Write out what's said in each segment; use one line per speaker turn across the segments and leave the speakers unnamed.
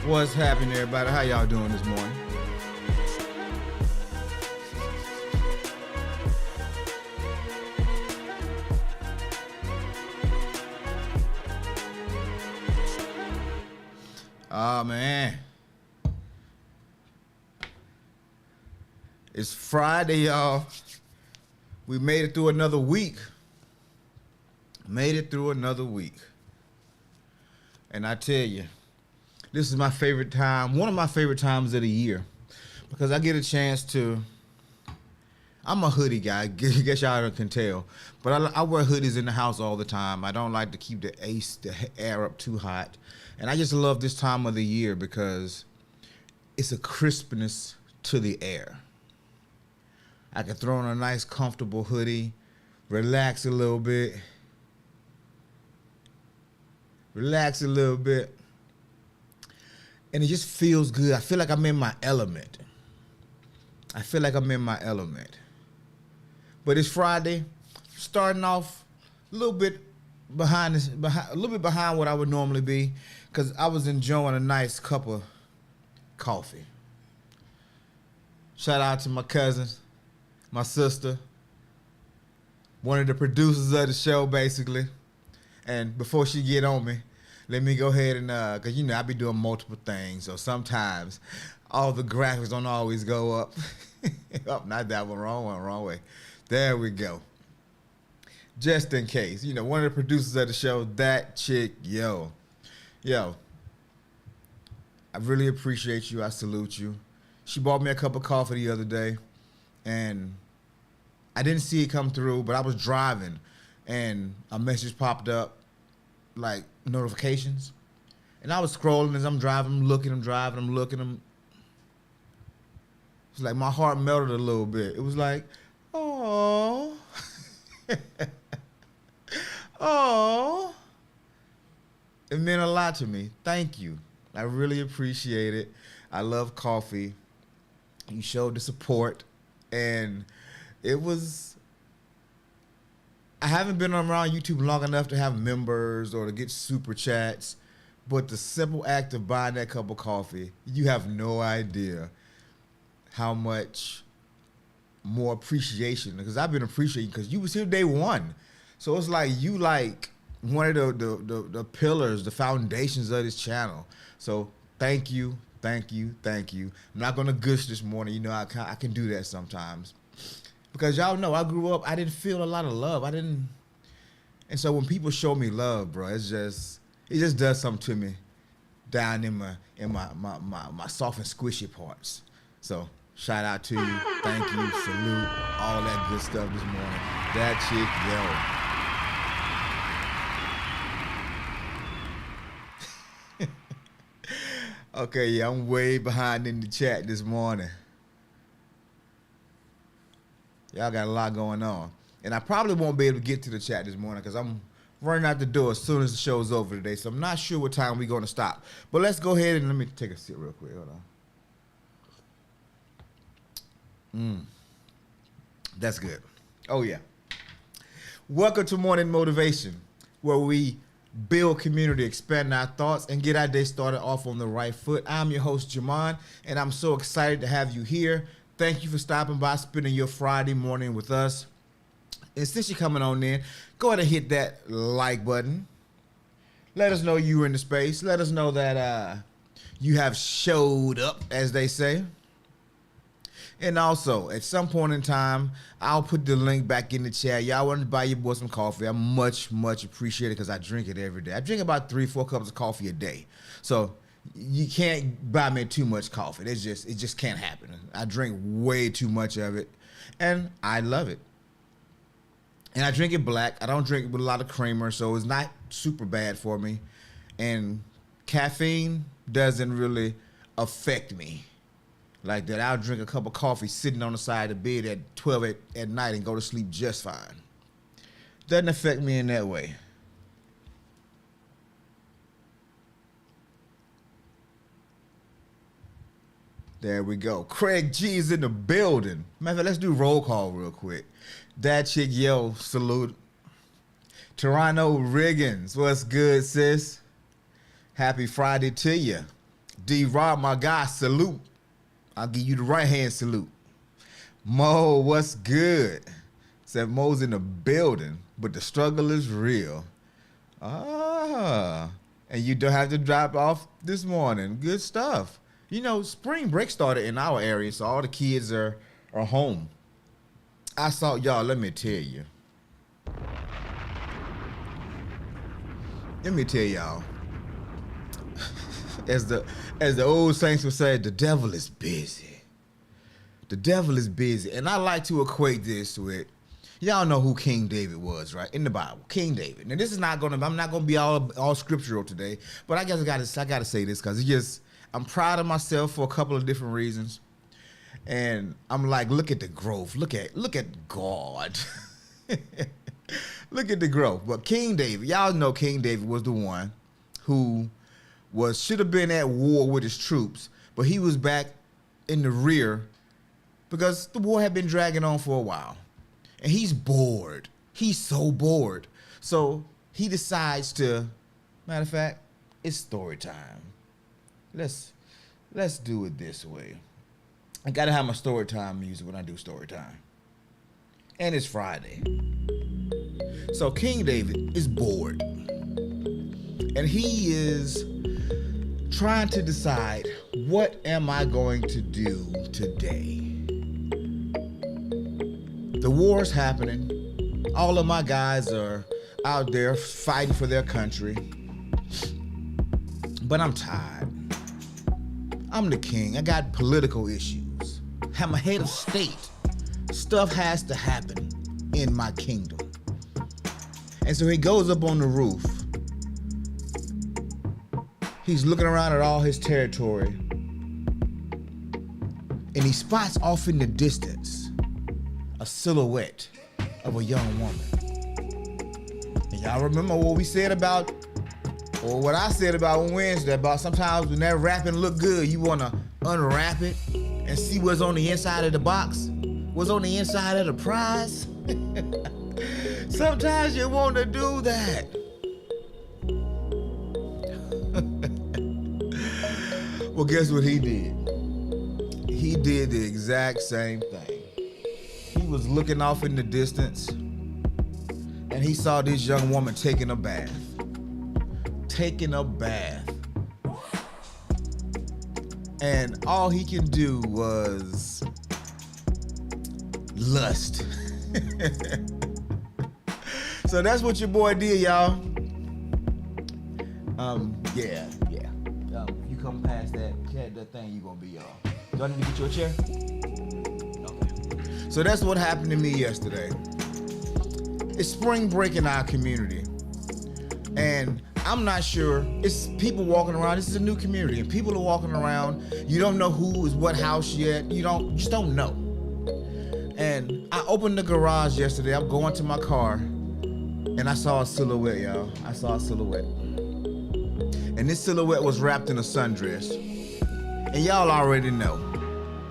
What's happening, everybody? How y'all doing this morning? Oh, man. It's Friday, y'all. We made it through another week. Made it through another week. And I tell you, this is my favorite time, one of my favorite times of the year, because I get a chance to, I'm a hoodie guy, I guess y'all can tell, but I wear hoodies in the house all the time. I don't like to keep the air up too hot. And I just love this time of the year because it's a crispness to the air. I can throw on a nice comfortable hoodie, relax a little bit, and it just feels good. I feel like I'm in my element. But it's Friday, starting off a little bit behind what I would normally be, because I was enjoying a nice cup of coffee. Shout out to my cousins, my sister, one of the producers of the show, basically. And before she get on me, let me go ahead and, because, you know, I be doing multiple things, so sometimes all the graphics don't always go up. Oh, not that one, wrong way. There we go. Just in case. You know, one of the producers of the show, that chick, yo. I really appreciate you. I salute you. She bought me a cup of coffee the other day, and I didn't see it come through, but I was driving, and a message popped up, like notifications, and I was scrolling as I'm driving, I'm looking. It's like my heart melted a little bit. It was like, oh, oh, it meant a lot to me. Thank you. I really appreciate it. I love coffee. You showed the support, and it was. I haven't been around YouTube long enough to have members or to get super chats, but the simple act of buying that cup of coffee, you have no idea how much more appreciation, because I've been appreciating, because you was here day one. So it's like you like one of the pillars, the foundations of this channel. So thank you. I'm not gonna gush this morning. You know, I can do that sometimes. Because y'all know, I grew up, I didn't feel a lot of love. And so when people show me love, bro, it just does something to me down in my soft and squishy parts. So shout out to you, thank you, salute, all that good stuff this morning. That chick, yo. Okay, yeah, I'm way behind in the chat this morning. Y'all got a lot going on. And I probably won't be able to get to the chat this morning because I'm running out the door as soon as the show's over today, so I'm not sure what time we're going to stop. But let's go ahead and let me take a sip real quick. Hold on. That's good. Oh, yeah. Welcome to Morning Motivation, where we build community, expand our thoughts, and get our day started off on the right foot. I'm your host, Jamon, and I'm so excited to have you here. Thank you for stopping by, spending your Friday morning with us. And since you're coming on in, go ahead and hit that like button. Let us know you were in the space. Let us know that you have showed up, as they say. And also, at some point in time, I'll put the link back in the chat. Y'all want to buy your boy some coffee. I much appreciate it because I drink it every day. I drink about 3-4 cups of coffee a day. So you can't buy me too much coffee. It just can't happen. I drink way too much of it, and I love it. And I drink it black. I don't drink it with a lot of creamer, so it's not super bad for me. And caffeine doesn't really affect me like that. I'll drink a cup of coffee sitting on the side of the bed at 12 at night and go to sleep just fine. Doesn't affect me in that way. There we go. Craig G is in the building. Matter of fact, let's do roll call real quick. That chick, yo, salute. Toronto Riggins, what's good, sis? Happy Friday to you. D-Rob, my guy, salute. I'll give you the right hand salute. Mo, what's good? Said Mo's in the building, but the struggle is real. And you don't have to drop off this morning. Good stuff. You know, spring break started in our area, so all the kids are home. I saw, y'all, let me tell you. Let me tell y'all. As the old saints would say, the devil is busy. The devil is busy. And I like to equate this with, y'all know who King David was, right? In the Bible, King David. Now this is not gonna, I'm not gonna be all scriptural today, but I guess I gotta say this because I'm proud of myself for a couple of different reasons. And I'm like, look at the growth. Look at God. Look at the growth. But King David, y'all know King David was the one who should have been at war with his troops, but he was back in the rear because the war had been dragging on for a while. And he's bored. He's so bored. So he decides to, matter of fact, it's story time. Let's do it this way. I gotta have my story time music when I do story time. And it's Friday. So King David is bored. And he is trying to decide, what am I going to do today? The war's happening. All of my guys are out there fighting for their country. But I'm tired. I'm the king. I got political issues. I'm a head of state. Stuff has to happen in my kingdom. And so he goes up on the roof. He's looking around at all his territory. And he spots off in the distance a silhouette of a young woman. And y'all remember what we said about, or what I said about on Wednesday, about sometimes when that wrapping look good, you want to unwrap it and see what's on the inside of the box, what's on the inside of the prize. Sometimes you want to do that. Well, guess what he did? He did the exact same thing. He was looking off in the distance, and he saw this young woman taking a bath. Taking a bath. And all he can do was lust. So that's what your boy did, y'all. Yeah. You come past that thing, you gonna be y'all. Do I need to get you a chair? Okay. So that's what happened to me yesterday. It's spring break in our community, and I'm not sure. It's people walking around. This is a new community, and people are walking around. You don't know who is what house yet. You just don't know. And I opened the garage yesterday. I'm going to my car, and I saw a silhouette, y'all. I saw a silhouette. And this silhouette was wrapped in a sundress. And y'all already know.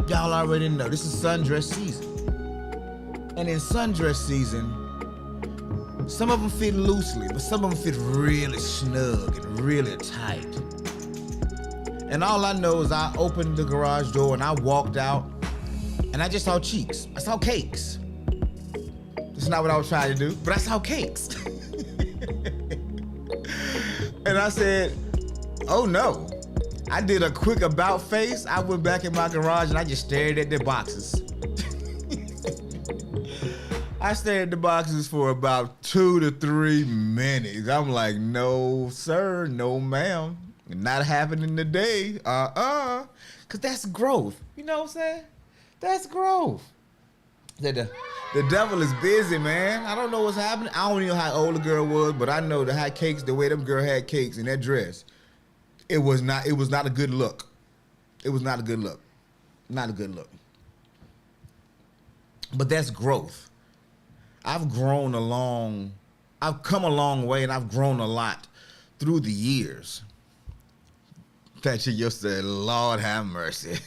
Y'all already know. This is sundress season. And in sundress season, some of them fit loosely, but some of them fit really snug and really tight. And all I know is I opened the garage door and I walked out and I just saw cheeks. I saw cakes. That's not what I was trying to do, but I saw cakes. And I said, oh no. I did a quick about face. I went back in my garage and I just stared at the boxes. I stared at the boxes for about 2 to 3 minutes. I'm like, no, sir, no, ma'am. Not happening today. Because that's growth. You know what I'm saying? That's growth. The devil is busy, man. I don't know what's happening. I don't know how old the girl was, but I know the way them girl had cakes in that dress. It was not a good look. It was not a good look. Not a good look. But that's growth. I've come a long way and I've grown a lot through the years. That you just said, Lord have mercy.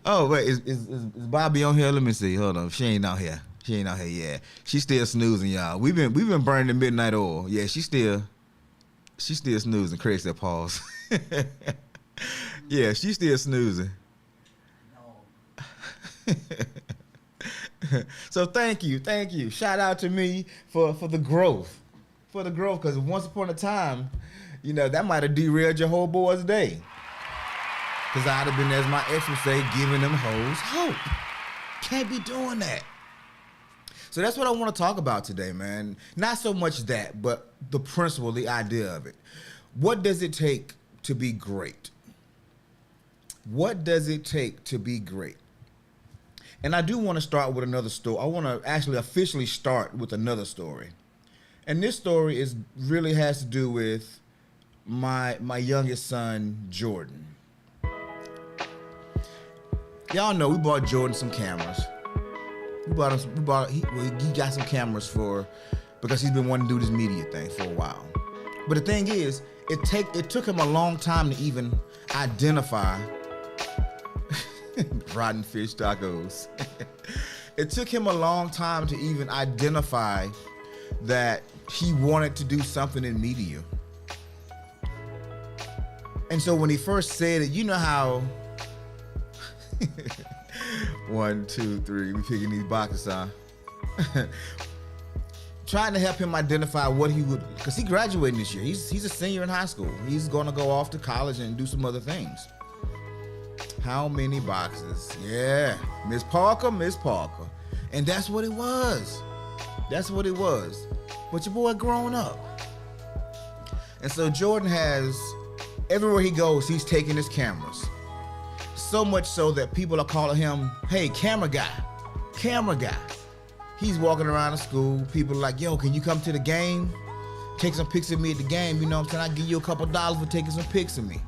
Oh, wait, is Bobby on here? Let me see. Hold on. She ain't out here. Yeah. She's still snoozing, y'all. We've been burning the midnight oil. Yeah, she's still snoozing. Craig said pause. Yeah, she's still snoozing. No. So thank you. Shout out to me for the growth. For the growth, because once upon a time, that might have derailed your whole boy's day. Because I'd have been, as my ex would say, giving them hoes hope. Can't be doing that. So that's what I want to talk about today, man. Not so much that, but the principle, the idea of it. What does it take to be great? What does it take to be great? And I do want to start with another story. I want to actually officially start with another story. And this story really has to do with my youngest son, Jordan. Y'all know we bought Jordan some cameras. He got some cameras because he's been wanting to do this media thing for a while. But the thing is, it took him a long time to even identify rotten fish tacos. It took him a long time to even identify that he wanted to do something in media. And so when he first said it, you know how 1, 2, 3, we picking these boxes, huh? Trying to help him identify what he would, because he graduating this year. He's a senior in high school. He's going to go off to college and do some other things. How many boxes? Yeah, Miss Parker. And that's what it was. But your boy grown up. And so Jordan has, everywhere he goes, he's taking his cameras. So much so that people are calling him, hey, camera guy. He's walking around the school. People are like, yo, can you come to the game? Take some pics of me at the game. You know what I'm saying? I'll give you a couple dollars for taking some pics of me.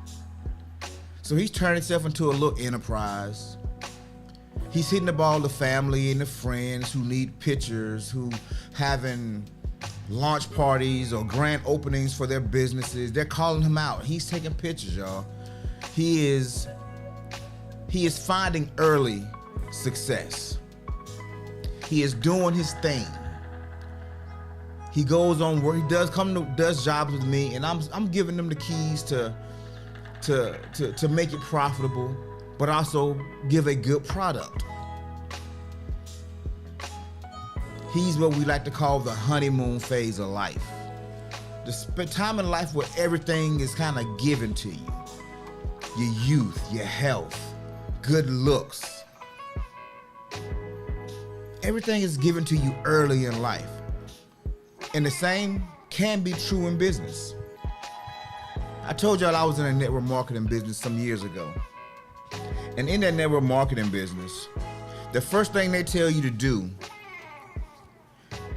So he's turned himself into a little enterprise. He's hitting up all the family and the friends who need pictures, who having launch parties or grand openings for their businesses. They're calling him out. He's taking pictures, y'all. He is finding early success. He is doing his thing. He goes on work. He does jobs with me, and I'm giving them the keys to make it profitable, but also give a good product. He's what we like to call the honeymoon phase of life. The time in life where everything is kind of given to you. Your youth, your health, good looks. Everything is given to you early in life. And the same can be true in business. I told y'all I was in a network marketing business some years ago. And in that network marketing business, the first thing they tell you to do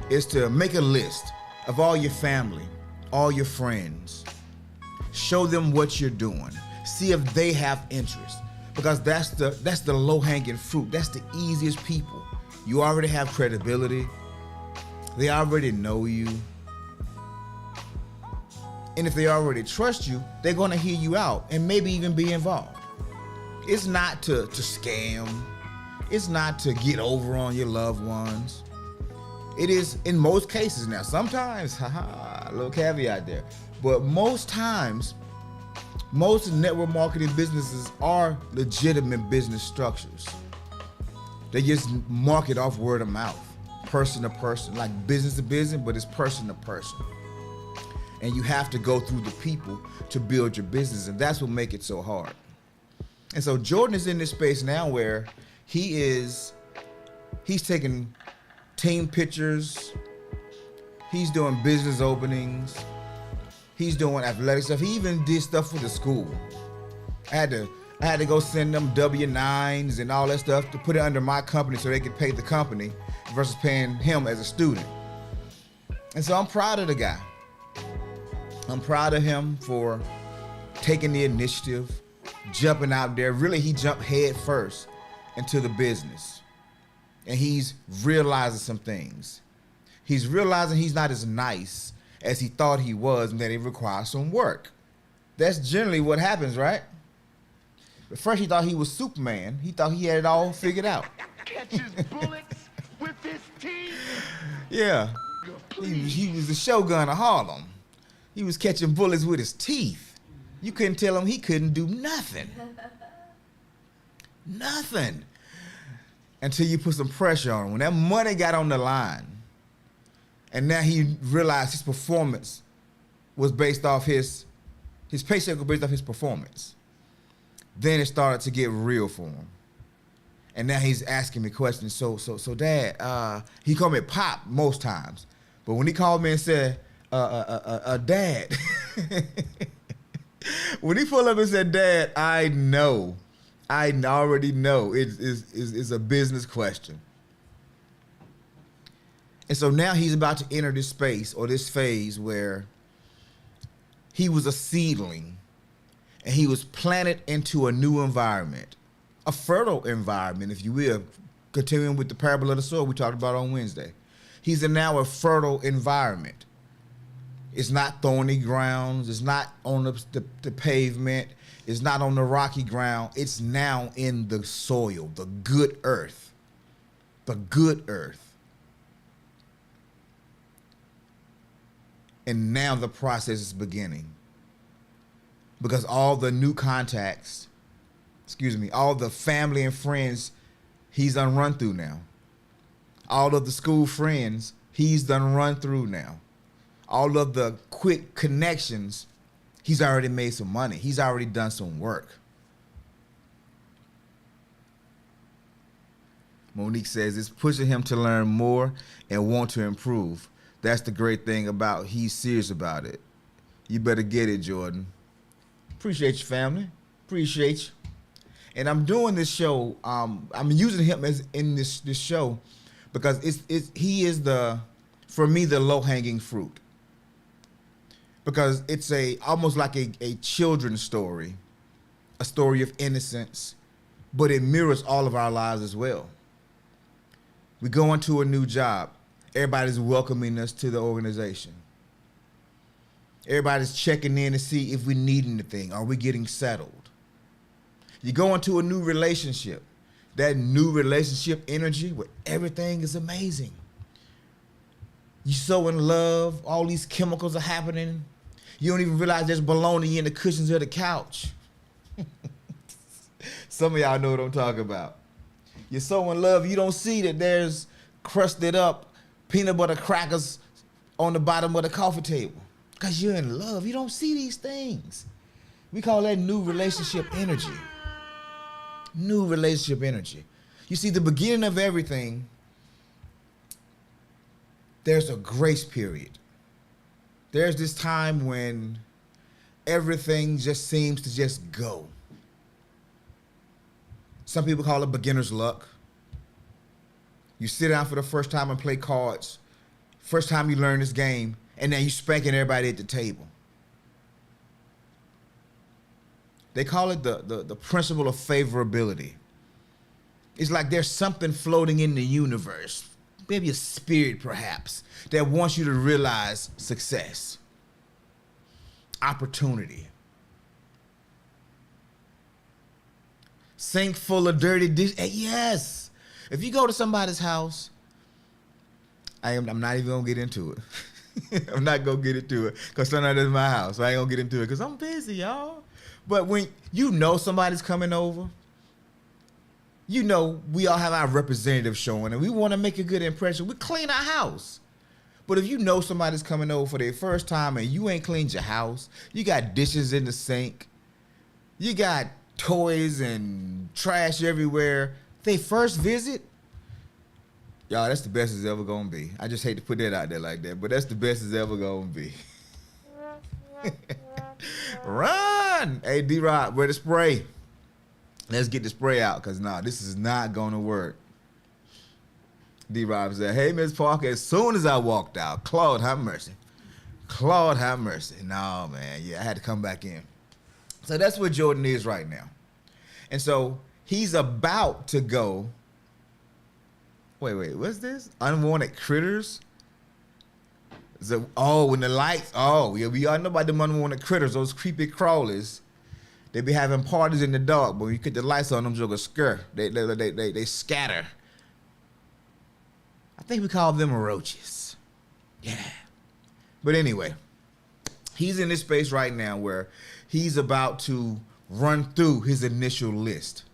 is to make a list of all your family, all your friends. Show them what you're doing. See if they have interest. Because that's the low-hanging fruit. That's the easiest people. You already have credibility. They already know you. And if they already trust you, they're going to hear you out and maybe even be involved. It's not to scam. It's not to get over on your loved ones. It is in most cases now. Sometimes, a little caveat there. But most times, most network marketing businesses are legitimate business structures. They just market off word of mouth, person to person, like business to business, but it's person to person. And you have to go through the people to build your business, and that's what makes it so hard. And so Jordan is in this space now where he's taking team pictures, he's doing business openings, he's doing athletic stuff. He even did stuff for the school. I had to go send them W-9s and all that stuff to put it under my company so they could pay the company versus paying him as a student. And so I'm proud of the guy. I'm proud of him for taking the initiative, jumping out there. Really, he jumped head first into the business. And he's realizing some things. He's realizing he's not as nice as he thought he was and that it requires some work. That's generally what happens, right? At first he thought he was Superman. He thought he had it all figured out.
Catches bullets with his teeth.
Yeah. He was the Shogun of Harlem. He was catching bullets with his teeth. You couldn't tell him he couldn't do nothing. Nothing. Until you put some pressure on him. When that money got on the line, and now he realized his performance was based off his paycheck was based off his performance. Then it started to get real for him. And now he's asking me questions. So Dad, he called me Pop most times. But when he called me and said, Dad, when he pulled up and said, Dad, I already know it's a business question. And so now he's about to enter this space or this phase where he was a seedling and he was planted into a new environment, a fertile environment, if you will, continuing with the parable of the soil we talked about on Wednesday. He's now a fertile environment. It's not thorny grounds. It's not on the pavement. It's not on the rocky ground. It's now in the soil, the good earth. The good earth. And now the process is beginning. Because all the new contacts, all the family and friends he's done run through now. All of the school friends he's done run through now. All of the quick connections, he's already made some money. He's already done some work. Monique says it's pushing him to learn more and want to improve. That's the great thing about he's serious about it. You better get it, Jordan. Appreciate you, family. Appreciate you. And I'm doing this show. I'm using him as in this show because he is for me the low-hanging fruit. Because it's almost like a children's story, a story of innocence, but it mirrors all of our lives as well. We go into a new job. Everybody's welcoming us to the organization. Everybody's checking in to see if we need anything. Are we getting settled? You go into a new relationship. That new relationship energy where everything is amazing. You so in love, all these chemicals are happening. You don't even realize there's bologna in the cushions of the couch. Some of y'all know what I'm talking about. You're so in love, you don't see that there's crusted up peanut butter crackers on the bottom of the coffee table. Because you're in love. You don't see these things. We call that new relationship energy. New relationship energy. You see, the beginning of everything, there's a grace period. There's this time when everything just seems to just go. Some people call it beginner's luck. You sit down for the first time and play cards. First time you learn this game, and now you spanking everybody at the table. They call it the principle of favorability. It's like there's something floating in the universe. maybe a spirit perhaps that wants you to realize success, opportunity. Sink full of dirty dishes. Yes. If you go to somebody's house, I'm not even gonna get into it. I'm not gonna get into it because sometimes it's my house, so I ain't gonna get into it because I'm busy, y'all. But when you know somebody's coming over, you know we all have our representative showing, and we want to make a good impression. We clean our house. But if you know somebody's coming over for their first time and you ain't cleaned your house, you got dishes in the sink, you got toys and trash everywhere. They first visit, y'all, that's the best it's ever gonna be. I just hate to put that out there like that, but that's the best it's ever gonna be. Run! Hey, D-Rock, where the spray? Let's get the spray out, because this is not gonna work. D-Rock said, hey, Miss Parker, as soon as I walked out, Claude, have mercy. Claude, have mercy. No, man, yeah, I had to come back in. So that's where Jordan is right now. And so he's about to go. Wait, what's this? Unwanted critters? When the lights, yeah, we all know about them unwanted critters, those creepy crawlers. They be having parties in the dark, but when you put the lights on, them jokers scurry. They scatter. I think we call them roaches. Yeah. But anyway, he's in this space right now where he's about to run through his initial list.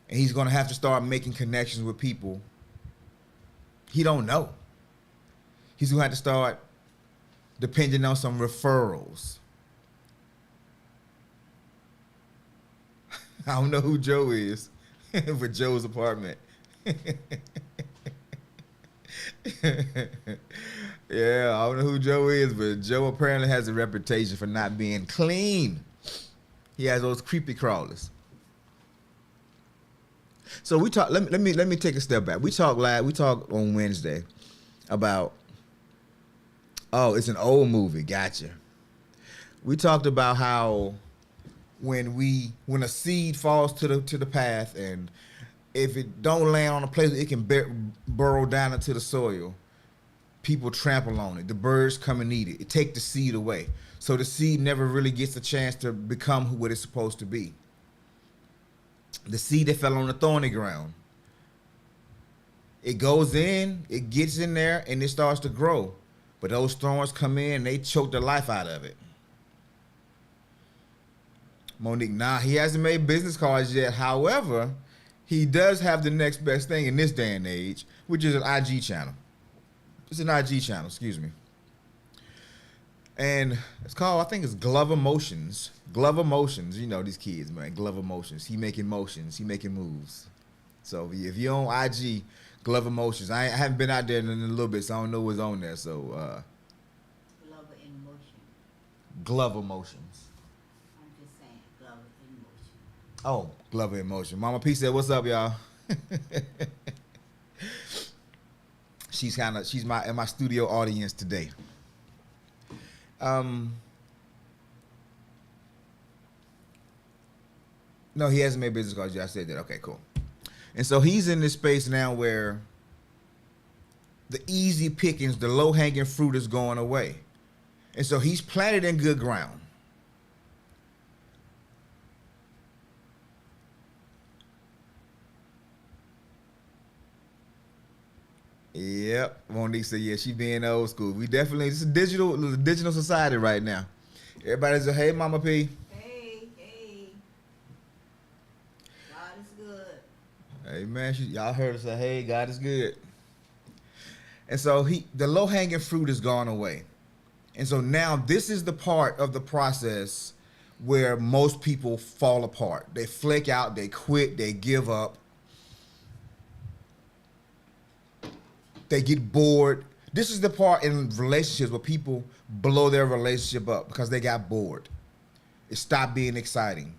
And he's going to have to start making connections with people he don't know. He's going to have to start depending on some referrals. I don't know who Joe is for Joe's apartment. Yeah, I don't know who Joe is, but Joe apparently has a reputation for not being clean. He has those creepy crawlers. So we talk. Let me take a step back. We talked on Wednesday about. Oh, it's an old movie. Gotcha. We talked about how when a seed falls to the path, and if it don't land on a place it can burrow down into the soil, people trample on it. The birds come and eat it. It take the seed away. So the seed never really gets a chance to become what it's supposed to be. The seed that fell on the thorny ground, it goes in, it gets in there, and it starts to grow. But those thorns come in, and they choke the life out of it. Monique, he hasn't made business cards yet. However, he does have the next best thing in this day and age, which is an IG channel. It's an IG channel, excuse me. And it's called, I think it's Glove Emotions. Glove Emotions. You know these kids, man. Glove Emotions. He making motions. He making moves. So if you're on IG, Glove Emotions. I haven't been out there in a little bit, so I don't know what's on there. So
Glove Emotion.
Glove Emotions.
I'm just saying, Glove Emotion.
Oh, Glove Emotion. Mama P said, "What's up, y'all?" she's in my studio audience today. No, he hasn't made business cards yet. I said that. Okay, cool. And so he's in this space now where the easy pickings, the low-hanging fruit is going away. And so he's planted in good ground. Yep. Monique said, yeah, she being old school. We definitely, it's a digital society right now. Everybody's like, hey, Mama P.
Hey. God is good.
Hey, man, y'all heard her say, hey, God is good. And so the low-hanging fruit is gone away. And so now this is the part of the process where most people fall apart. They flake out, they quit, they give up. They get bored. This is the part in relationships where people blow their relationship up because they got bored. It stopped being exciting.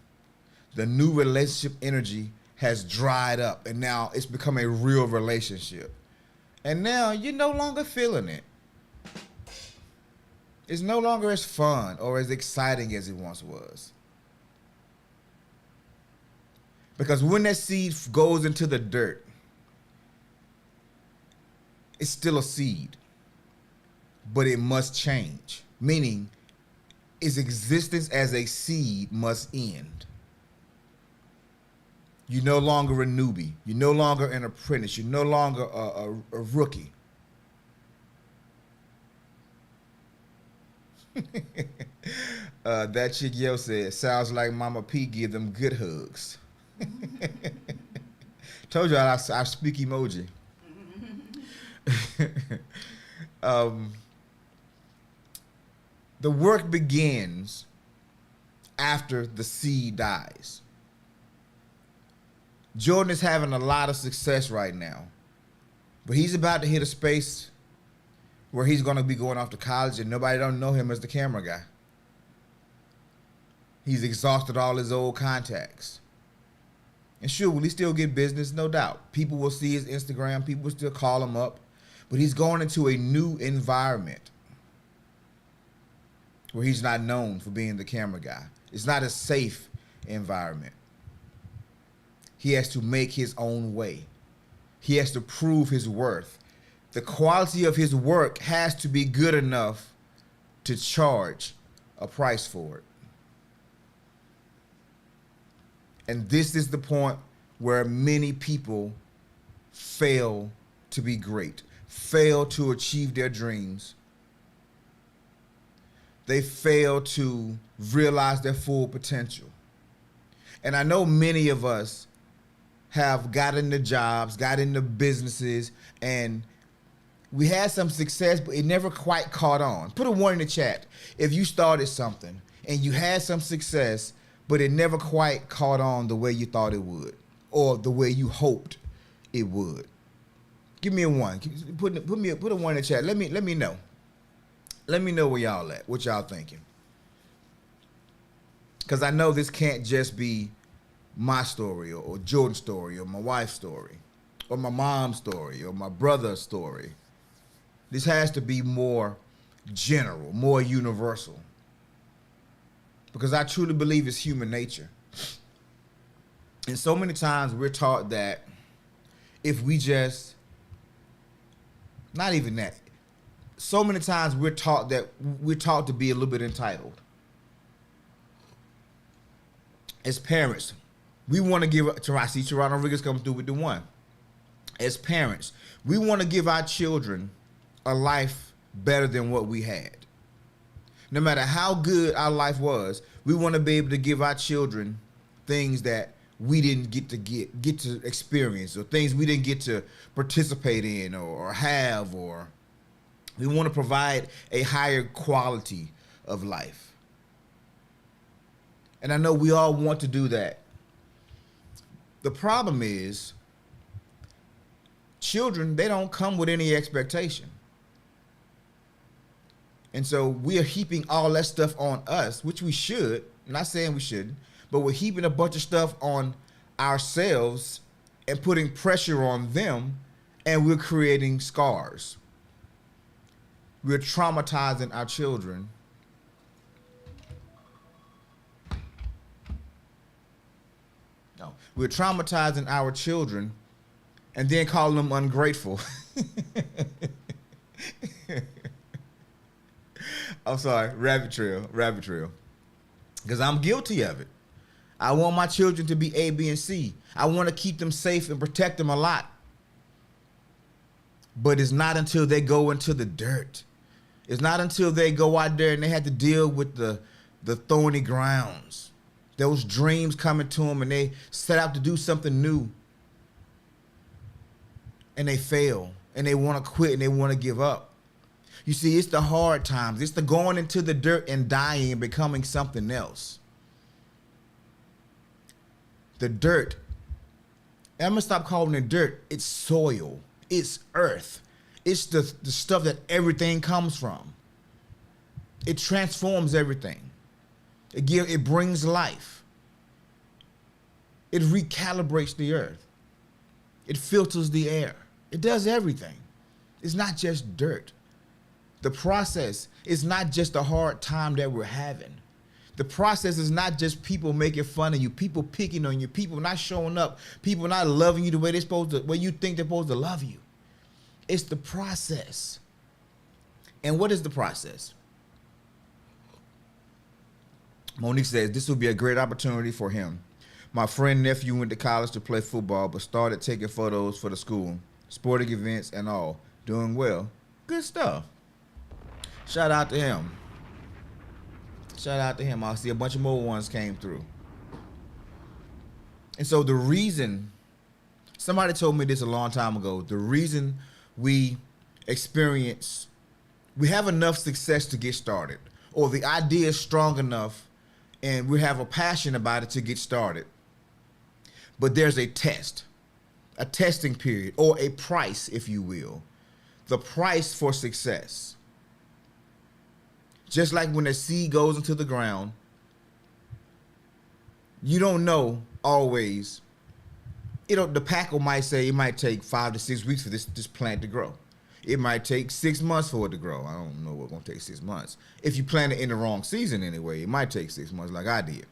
The new relationship energy has dried up, and now it's become a real relationship. And now you're no longer feeling it. It's no longer as fun or as exciting as it once was. Because when that seed goes into the dirt, It's still a seed, but it must change. Meaning, its existence as a seed must end. You're no longer a newbie. You're no longer an apprentice. You're no longer a rookie. That chick Yo said, sounds like Mama P give them good hugs. Told you I speak emoji. The work begins after the seed dies. Jordan is having a lot of success right now, but he's about to hit a space where he's going to be going off to college and nobody don't know him as the camera guy. He's exhausted all his old contacts. And sure, will he still get business? No doubt. People will see his Instagram. People will still call him up. But he's going into a new environment where he's not known for being the camera guy. It's not a safe environment. He has to make his own way. He has to prove his worth. The quality of his work has to be good enough to charge a price for it. And this is the point where many people fail to be great, fail to achieve their dreams. They fail to realize their full potential. And I know many of us have got into jobs, got into businesses, and we had some success, but it never quite caught on. Put a 1 in the chat if you started something and you had some success, but it never quite caught on the way you thought it would or the way you hoped it would. Give me a 1. Put a 1 in the chat. Let me know. Let me know where y'all at, what y'all thinking. Because I know this can't just be my story or Jordan's story or my wife's story or my mom's story or my brother's story. This has to be more general, more universal. Because I truly believe it's human nature. And so many times we're taught that if we just, not even that, so many times we're taught to be a little bit entitled. As parents, we want to give, I see Toronto Riggers coming through with the 1. As parents, we want to give our children a life better than what we had. No matter how good our life was, we want to be able to give our children things that we didn't get to experience, or things we didn't get to participate in or have, or we want to provide a higher quality of life. And I know we all want to do that. The problem is, children, they don't come with any expectation. And so we are heaping all that stuff on us, which we should. I'm not saying we shouldn't, but we're heaping a bunch of stuff on ourselves and putting pressure on them, and we're creating scars. We're traumatizing our children. No, we're traumatizing our children and then calling them ungrateful. I'm sorry, rabbit trail. Because I'm guilty of it. I want my children to be A, B, and C. I want to keep them safe and protect them a lot. But it's not until they go into the dirt. It's not until they go out there and they have to deal with the thorny grounds. Those dreams coming to them and they set out to do something new. And they fail. And they want to quit and they want to give up. You see, it's the hard times. It's the going into the dirt and dying and becoming something else. The dirt. And I'm going to stop calling it dirt. It's soil. It's earth. It's the stuff that everything comes from. It transforms everything. It brings life. It recalibrates the earth. It filters the air. It does everything. It's not just dirt. The process is not just a hard time that we're having. The process is not just people making fun of you, people picking on you, people not showing up, people not loving you the way they're supposed to, way you think they're supposed to love you. It's the process. And what is the process? Monique says, this will be a great opportunity for him. My friend nephew went to college to play football, but started taking photos for the school, sporting events and all. Doing well. Good stuff. Shout out to him. Shout out to him. I'll see a bunch of more ones came through. And so the reason, somebody told me this a long time ago, the reason we have enough success to get started, or the idea is strong enough and we have a passion about it to get started. But there's a testing period, or a price, if you will. The price for success. Just like when a seed goes into the ground, you don't know always. The Packer might say it might take 5 to 6 weeks for this plant to grow. It might take 6 months for it to grow. I don't know what's going to take 6 months. If you plant it in the wrong season anyway, it might take 6 months like I did.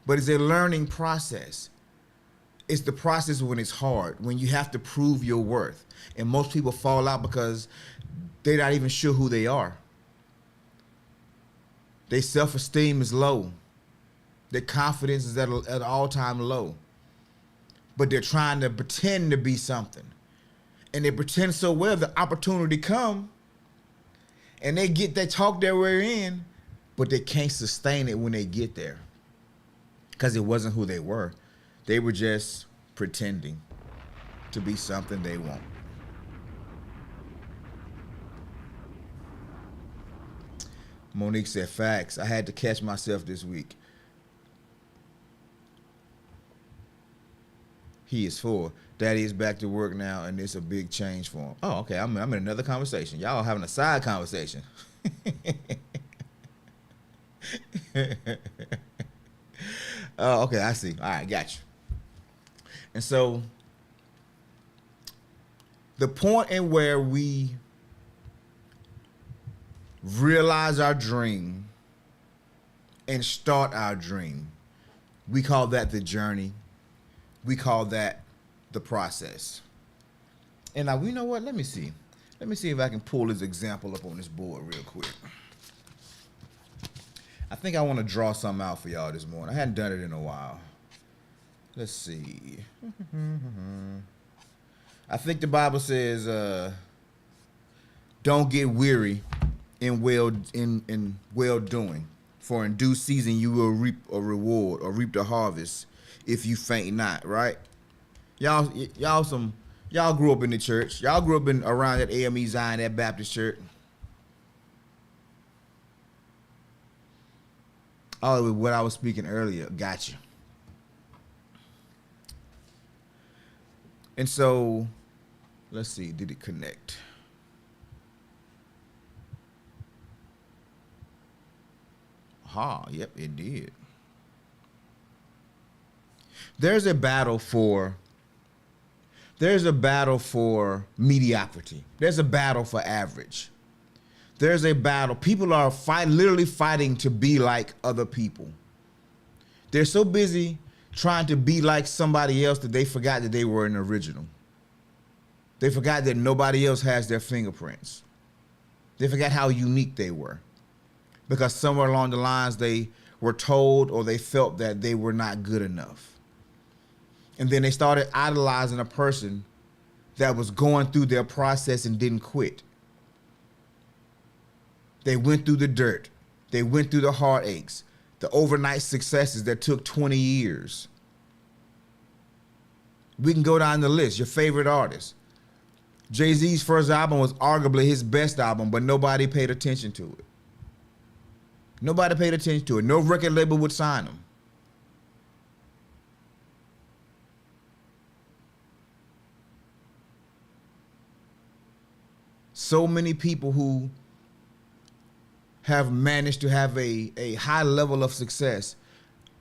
But it's a learning process. It's the process when it's hard, when you have to prove your worth. And most people fall out because they're not even sure who they are. Their self-esteem is low. Their confidence is at an all-time low. But they're trying to pretend to be something. And they pretend so well, the opportunity come, and they talk their way in, but they can't sustain it when they get there. Because it wasn't who they were. They were just pretending to be something they won't. Monique said, facts. I had to catch myself this week. He is 4. Daddy is back to work now, and it's a big change for him. Oh, okay. I'm in another conversation. Y'all having a side conversation. Oh, okay. I see. All right. Got you. And so the point in where we realize our dream and start our dream, we call that the journey. We call that the process. And now, you know what? Let me see. Let me see if I can pull this example up on this board real quick. I think I want to draw something out for y'all this morning. I hadn't done it in a while. Let's see. I think the Bible says, don't get weary in well doing, for in due season you will reap a reward, or reap the harvest if you faint not. Right? Y'all grew up in the church. Y'all grew up around that AME Zion, that Baptist church. Oh, what I was speaking earlier. Gotcha. And so, let's see. Did it connect? Yep, it did. There's a battle for mediocrity. There's a battle for average. There's a battle. People are literally fighting to be like other people. They're so busy trying to be like somebody else that they forgot that they were an original. They forgot that nobody else has their fingerprints. They forgot how unique they were. Because somewhere along the lines they were told, or they felt that they were not good enough. And then they started idolizing a person that was going through their process and didn't quit. They went through the dirt. They went through the heartaches, the overnight successes that took 20 years. We can go down the list. Your favorite artist. Jay-Z's first album was arguably his best album, but nobody paid attention to it. Nobody paid attention to it. No record label would sign him. So many people who have managed to have a high level of success,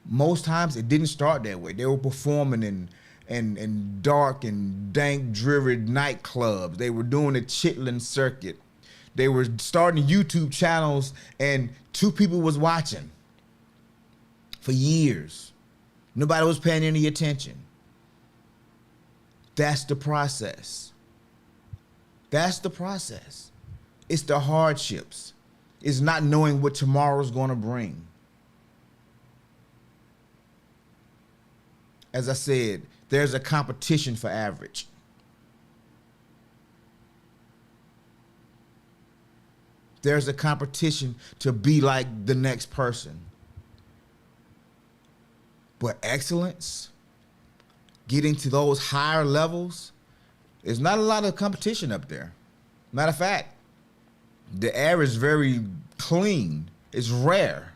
most times it didn't start that way. They were performing in dark and dank, dreary nightclubs. They were doing the Chitlin circuit. They were starting YouTube channels and 2 people was watching for years. Nobody was paying any attention. That's the process. That's the process. It's the hardships. It's not knowing what tomorrow's going to bring. As I said, there's a competition for average. There's a competition to be like the next person. But excellence, getting to those higher levels, there's not a lot of competition up there. Matter of fact, the air is very clean. It's rare.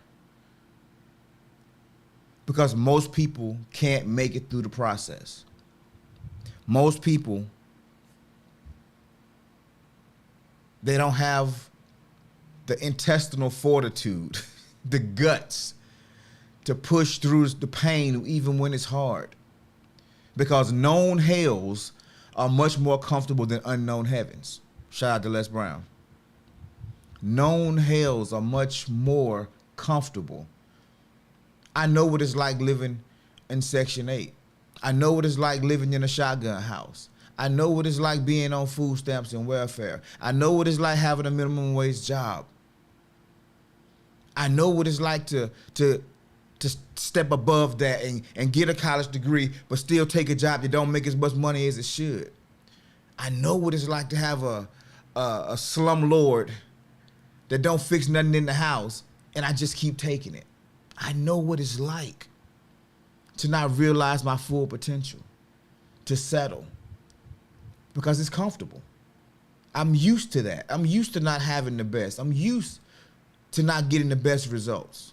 Because most people can't make it through the process. Most people, they don't have the intestinal fortitude, the guts to push through the pain even when it's hard. Because known hells are much more comfortable than unknown heavens. Shout out to Les Brown. Known hells are much more comfortable. I know what it's like living in Section 8. I know what it's like living in a shotgun house. I know what it's like being on food stamps and welfare. I know what it's like having a minimum wage job. I know what it's like to step above that and get a college degree, but still take a job that don't make as much money as it should. I know what it's like to have a slumlord that don't fix nothing in the house, and I just keep taking it. I know what it's like to not realize my full potential, to settle, because it's comfortable. I'm used to that. I'm used to not having the best. I'm used to not getting the best results.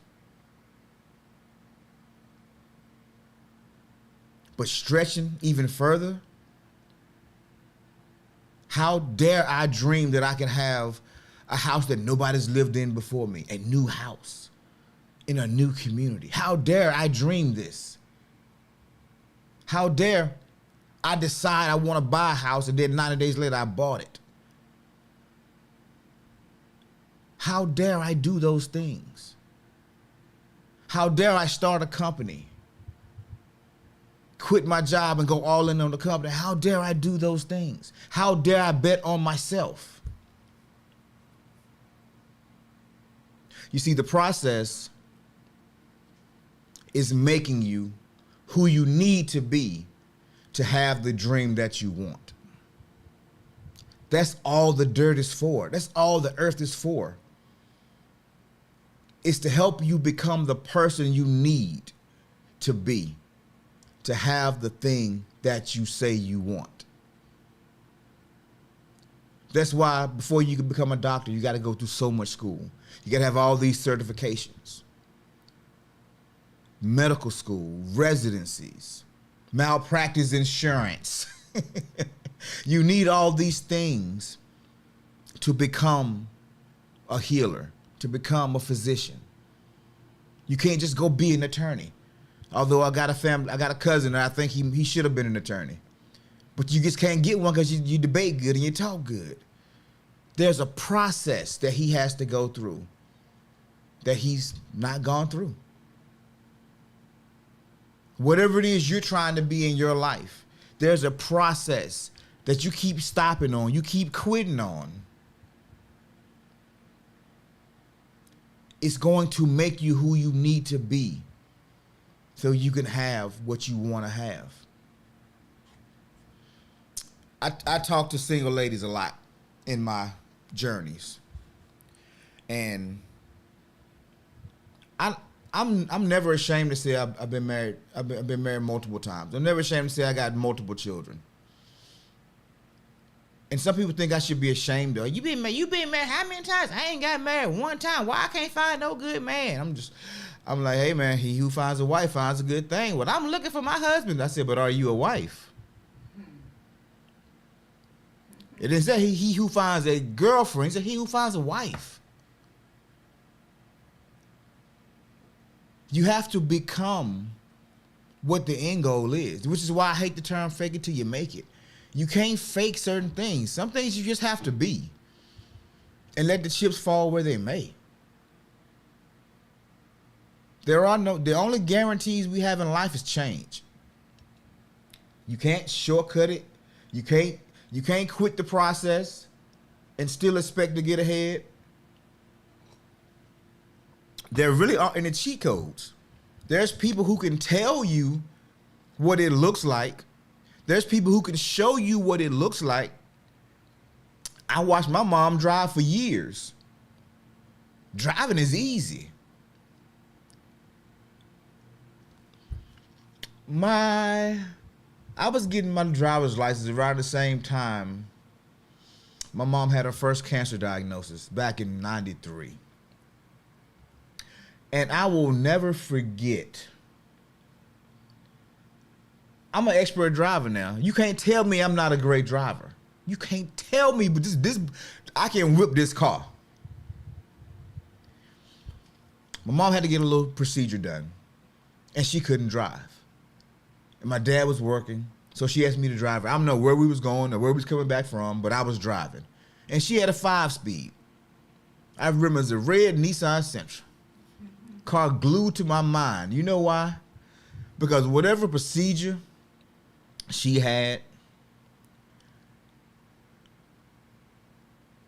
But stretching even further, how dare I dream that I can have a house that nobody's lived in before me, a new house in a new community. How dare I dream this? How dare I decide I want to buy a house and then 90 days later I bought it? How dare I do those things? How dare I start a company, quit my job and go all in on the company? How dare I do those things? How dare I bet on myself? You see, the process is making you who you need to be to have the dream that you want. That's all the dirt is for. That's all the earth is for. It's to help you become the person you need to be, to have the thing that you say you want. That's why before you can become a doctor, you got to go through so much school. You got to have all these certifications. Medical school, residencies, malpractice insurance. You need all these things to become a healer, to become a physician. You can't just go be an attorney. Although I got a cousin and I think he should have been an attorney. But you just can't get one because you debate good and you talk good. There's a process that he has to go through that he's not gone through. Whatever it is you're trying to be in your life, there's a process that you keep stopping on, you keep quitting on. It's going to make you who you need to be so you can have what you want to have. I talk to single ladies a lot in my journeys. And I'm never ashamed to say I've been married. I've been married multiple times. I'm never ashamed to say I got multiple children. And some people think I should be ashamed of. You been married how many times? I ain't got married one time. Why I can't find no good man? I'm like, hey man, he who finds a wife finds a good thing. Well, I'm looking for my husband. I said, but are you a wife? It didn't say he who finds a girlfriend. It said he who finds a wife. You have to become what the end goal is, which is why I hate the term fake it till you make it. You can't fake certain things. Some things you just have to be and let the chips fall where they may. The only guarantees we have in life is change. You can't shortcut it. You can't quit the process. and still expect to get ahead, there really aren't any cheat codes. There's people who can tell you what it looks like. There's people who can show you what it looks like. I watched my mom drive for years. Driving is easy. I was getting my driver's license around the same time my mom had her first cancer diagnosis back in '93. And I will never forget. I'm an expert driver now. You can't tell me I'm not a great driver. You can't tell me, but this I can whip this car. My mom had to get a little procedure done, and she couldn't drive. And my dad was working, so she asked me to drive her. I don't know where we was going or where we was coming back from, but I was driving. And she had a 5-speed. I remember it was a red Nissan Sentra. Car glued to my mind. You know why? Because whatever procedure she had,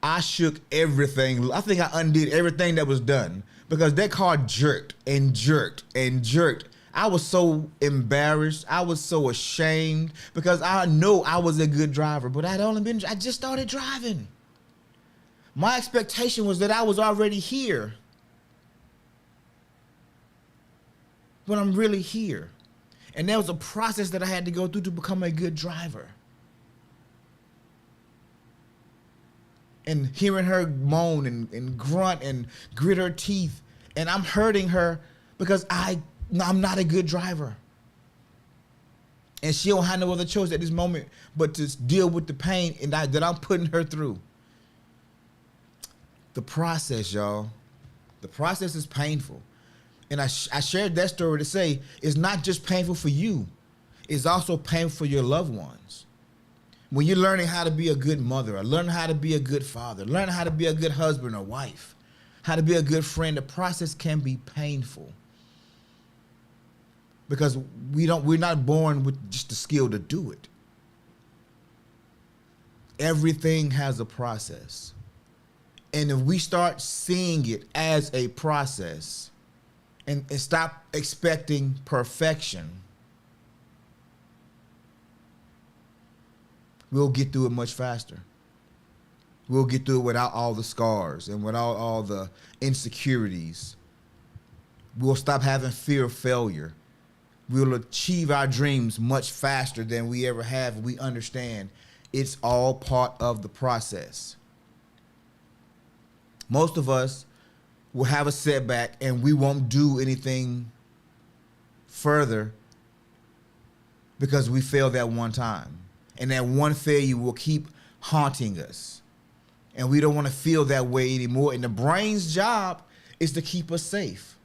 I shook everything. I think I undid everything that was done because that car jerked and jerked and jerked. I was so embarrassed. I was so ashamed because I know I was a good driver, but I just started driving. My expectation was that I was already here. But I'm really here. And there was a process that I had to go through to become a good driver. And hearing her moan and grunt and grit her teeth, and I'm hurting her because I'm not a good driver. And she don't have no other choice at this moment but to deal with the pain that I'm putting her through. The process, y'all. The process is painful. And I shared that story to say it's not just painful for you. It's also painful for your loved ones. When you're learning how to be a good mother, or learning how to be a good father, learning how to be a good husband or wife, how to be a good friend, the process can be painful. Because we're not born with just the skill to do it. Everything has a process. And if we start seeing it as a process and stop expecting perfection, we'll get through it much faster. We'll get through it without all the scars and without all the insecurities. We'll stop having fear of failure. We'll achieve our dreams much faster than we ever have. We understand it's all part of the process. Most of us will have a setback and we won't do anything further because we failed that one time. And that one failure will keep haunting us. And we don't want to feel that way anymore. And the brain's job is to keep us safe.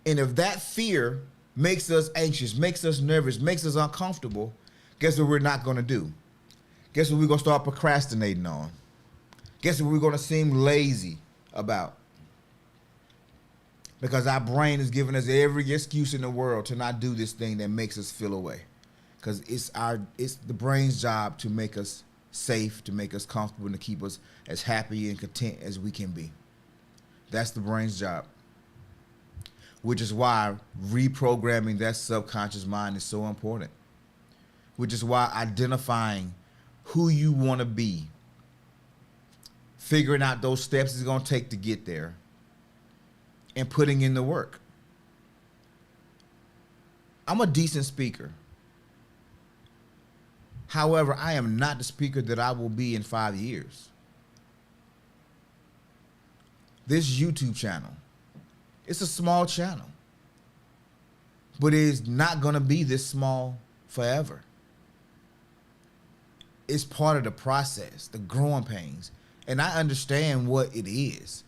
And if that fear makes us anxious, makes us nervous, makes us uncomfortable, guess what we're not going to do? Guess what we're going to start procrastinating on? Guess what we're going to seem lazy about? Because our brain is giving us every excuse in the world to not do this thing that makes us feel away. Because it's the brain's job to make us safe, to make us comfortable, and to keep us as happy and content as we can be. That's the brain's job. Which is why reprogramming that subconscious mind is so important. Which is why identifying who you want to be, figuring out those steps it's going to take to get there, and putting in the work. I'm a decent speaker. However, I am not the speaker that I will be in 5 years. This YouTube channel, it's a small channel, but it's not going to be this small forever. It's part of the process, the growing pains, and I understand what it is.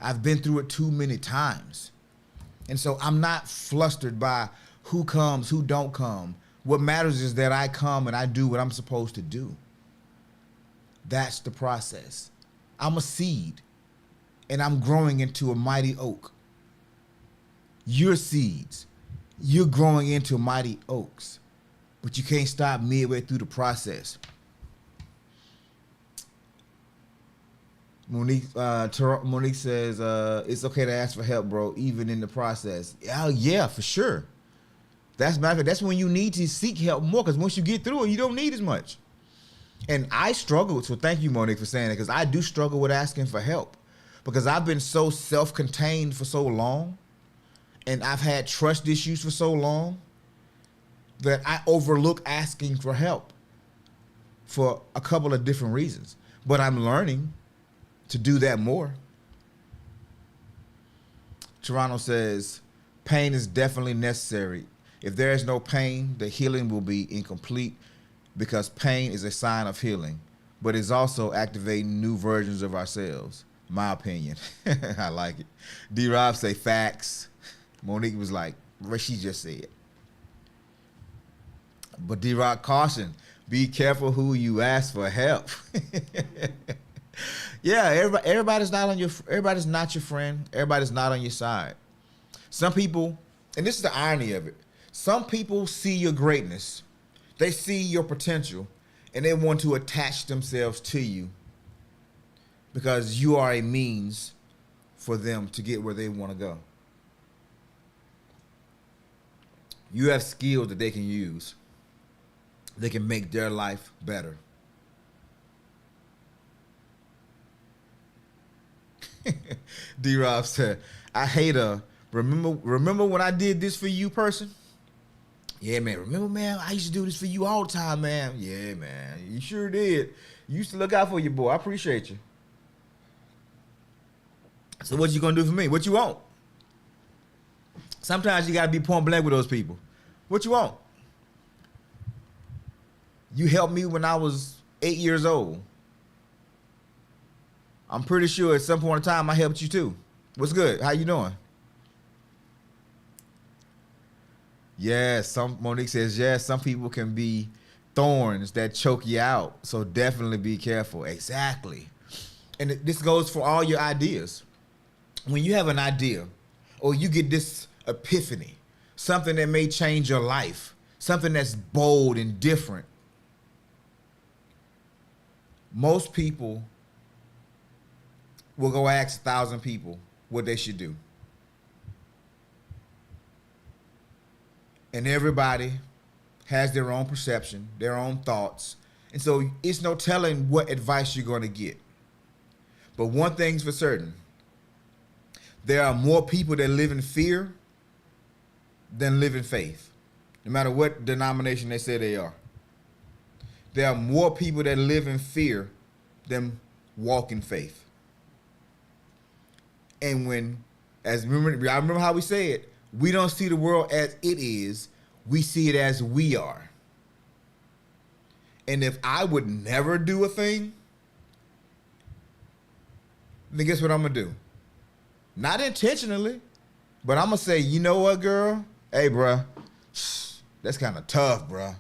I've been through it too many times, and so I'm not flustered by who comes, who don't come. What matters is that I come and I do what I'm supposed to do. That's the process. I'm a seed, and I'm growing into a mighty oak. You're seeds. You're growing into mighty oaks, but you can't stop midway through the process. Monique says, it's okay to ask for help, bro, even in the process. Oh, yeah, for sure. That's when you need to seek help more, because once you get through it, you don't need as much. And I struggle, so thank you, Monique, for saying it, because I do struggle with asking for help, because I've been so self-contained for so long, and I've had trust issues for so long, that I overlook asking for help for a couple of different reasons. But I'm learning to do that more. Toronto says, pain is definitely necessary. If there is no pain, the healing will be incomplete, because pain is a sign of healing, but it's also activating new versions of ourselves. My opinion. I like it. D-Rob say facts. Monique was like, what she just said. But D-Rock, caution, be careful who you ask for help. Yeah, everybody's not your friend. Everybody's not on your side. Some people, and this is the irony of it, some people see your greatness, they see your potential, and they want to attach themselves to you because you are a means for them to get where they want to go. You have skills that they can use. They can make their life better. D-Rob said, I hate her. Remember when I did this for you, person? Yeah, man. Remember, man, I used to do this for you all the time, man. Yeah, man. You sure did. You used to look out for your boy. I appreciate you. So what you gonna do for me? What you want? Sometimes you gotta be point blank with those people. What you want? You helped me when I was 8 years old. I'm pretty sure at some point in time I helped you too. What's good? How you doing? Yes, Monique says, yes, some people can be thorns that choke you out. So definitely be careful. Exactly. And this goes for all your ideas. When you have an idea or you get this epiphany, something that may change your life, something that's bold and different, most people will go ask 1,000 people what they should do. And everybody has their own perception, their own thoughts. And so it's no telling what advice you're going to get. But one thing's for certain. There are more people that live in fear than live in faith, no matter what denomination they say they are. There are more people that live in fear than walk in faith. And I remember how we said, we don't see the world as it is, we see it as we are. And if I would never do a thing, then guess what I'm gonna do? Not intentionally, but I'm gonna say, you know what, girl? Hey, bruh, that's kind of tough, bruh.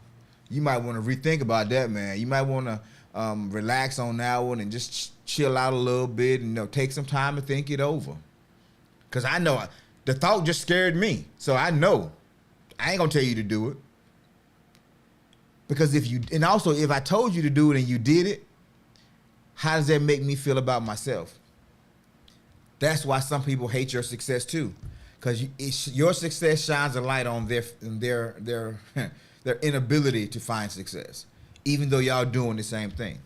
You might want to rethink about that, man. You might want to relax on that one and just chill out a little bit and take some time to think it over. Because I know the thought just scared me. So I know I ain't going to tell you to do it. Because if I told you to do it and you did it, how does that make me feel about myself? That's why some people hate your success too. Because your success shines a light on their inability to find success, even though y'all doing the same thing.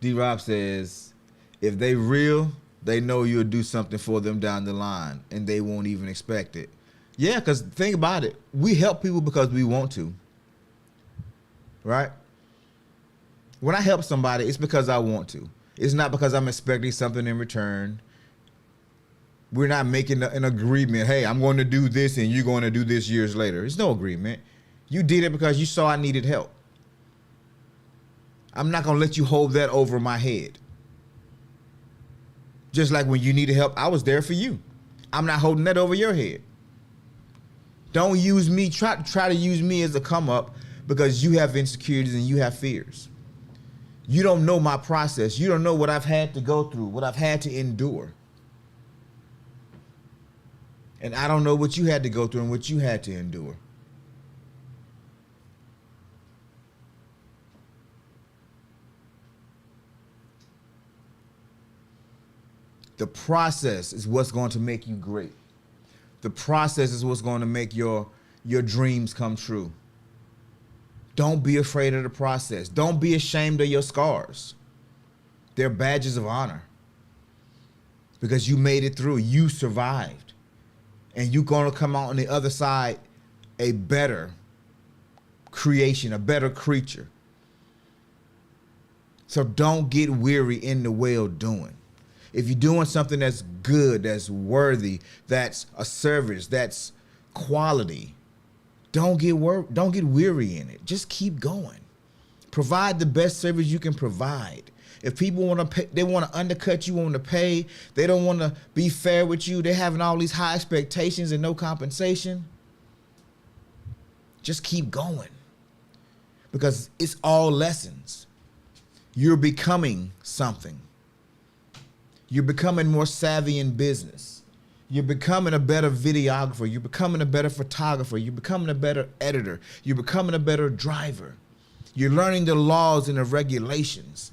D-Rob says, if they real, they know you'll do something for them down the line, and they won't even expect it. Yeah, because think about it. We help people because we want to, right? When I help somebody, it's because I want to. It's not because I'm expecting something in return. We're not making an agreement. Hey, I'm going to do this and you're going to do this years later. There's no agreement. You did it because you saw I needed help. I'm not going to let you hold that over my head. Just like when you needed help, I was there for you. I'm not holding that over your head. Don't use me. Try to use me as a come up because you have insecurities and you have fears. You don't know my process. You don't know what I've had to go through, what I've had to endure. And I don't know what you had to go through and what you had to endure. The process is what's going to make you great. The process is what's going to make your dreams come true. Don't be afraid of the process. Don't be ashamed of your scars. They're badges of honor. Because you made it through. You survived. And you're going to come out on the other side a better creation, a better creature. So don't get weary in the well doing. If you're doing something that's good, that's worthy, that's a service, that's quality, don't get weary in it. Just keep going. Provide the best service you can provide. If people want to pay, they want to undercut you on the pay, they don't want to be fair with you, they're having all these high expectations and no compensation, just keep going. Because it's all lessons. You're becoming something. You're becoming more savvy in business. You're becoming a better videographer. You're becoming a better photographer. You're becoming a better editor. You're becoming a better driver. You're learning the laws and the regulations.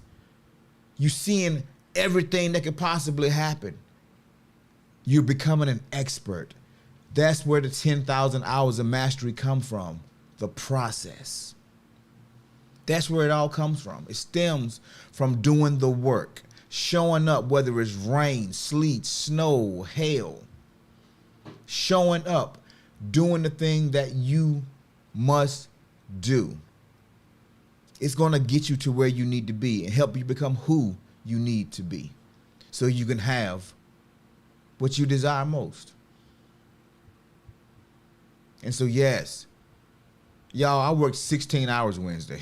You're seeing everything that could possibly happen. You're becoming an expert. That's where the 10,000 hours of mastery come from. The process. That's where it all comes from. It stems from doing the work, showing up, whether it's rain, sleet, snow, hail, showing up, doing the thing that you must do. It's going to get you to where you need to be and help you become who you need to be so you can have what you desire most. And so, yes, y'all, I worked 16 hours Wednesday.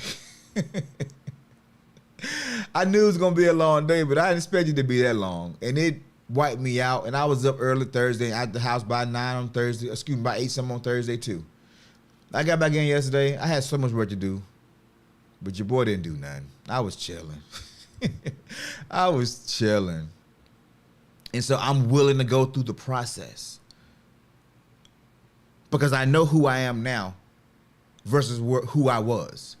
I knew it was going to be a long day, but I didn't expect it to be that long. And it wiped me out. And I was up early Thursday, at the house by 9 on Thursday. Excuse me, by 8 something on Thursday too. I got back in yesterday. I had so much work to do, but your boy didn't do nothing. I was chilling. I was chilling. And so I'm willing to go through the process because I know who I am now versus who I was.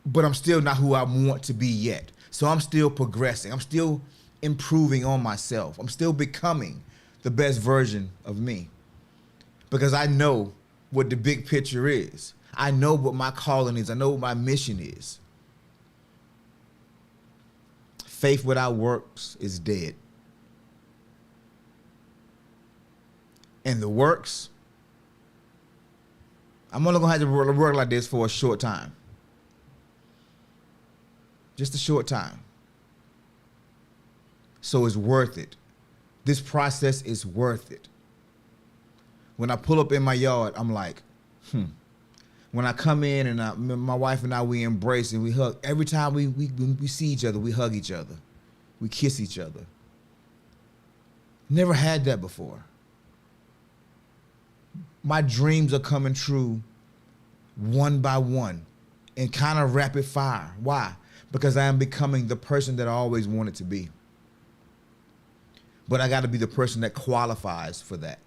But I'm still not who I want to be yet. So I'm still progressing. I'm still improving on myself. I'm still becoming the best version of me because I know what the big picture is. I know what my calling is. I know what my mission is. Faith without works is dead. And the works, I'm only going to have to work like this for a short time. Just a short time. So it's worth it. This process is worth it. When I pull up in my yard, I'm like, When I come in and my wife and I, we embrace and we hug. Every time we see each other, we hug each other. We kiss each other. Never had that before. My dreams are coming true one by one and kind of rapid fire. Why? Because I am becoming the person that I always wanted to be. But I got to be the person that qualifies for that.